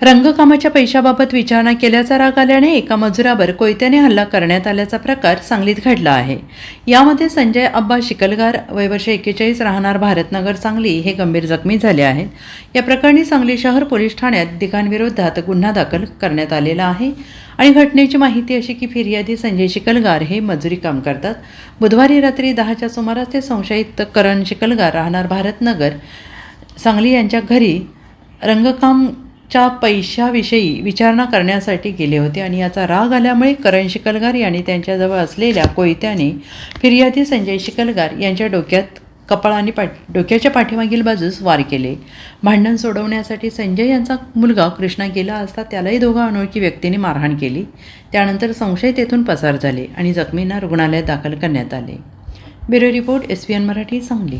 रंगकामाच्या पैशाबाबत विचारणा केल्याचा राग आल्याने एका मजुरावर कोयत्याने हल्ला करण्यात आल्याचा प्रकार सांगलीत घडला आहे। यामध्ये संजय अब्बा शिकलगार वय वर्ष 41 राहणार भारतनगर सांगली हे गंभीर जखमी झाले आहेत। या प्रकरणी सांगली शहर पोलीस ठाण्यात तिघांविरोधात गुन्हा दाखल करण्यात आलेला आहे आणि घटनेची माहिती अशी की फिर्यादी संजय शिकलगार हे मजुरी काम करतात। बुधवारी रात्री 10च्या सुमारास ते संशयित करण शिकलगार राहणार भारतनगर सांगली यांच्या घरी रंगकाम च्या पैशाविषयी विचारणा करण्यासाठी गेले होते आणि याचा राग आल्यामुळे करण शिकलगार यांनी त्यांच्याजवळ असलेल्या कोयत्याने फिर्यादी संजय शिकलगार यांच्या डोक्यात कपाळ आणि डोक्याच्या पाठीमागील बाजूस वार केले। भांडण सोडवण्यासाठी संजय यांचा मुलगा कृष्णा गेला असता त्यालाही दोघा अनोळखी व्यक्तींनी मारहाण केली। त्यानंतर संशय तेथून पसार झाले आणि जखमींना रुग्णालयात दाखल करण्यात आले। Bureau report SVN Marathi Sangli.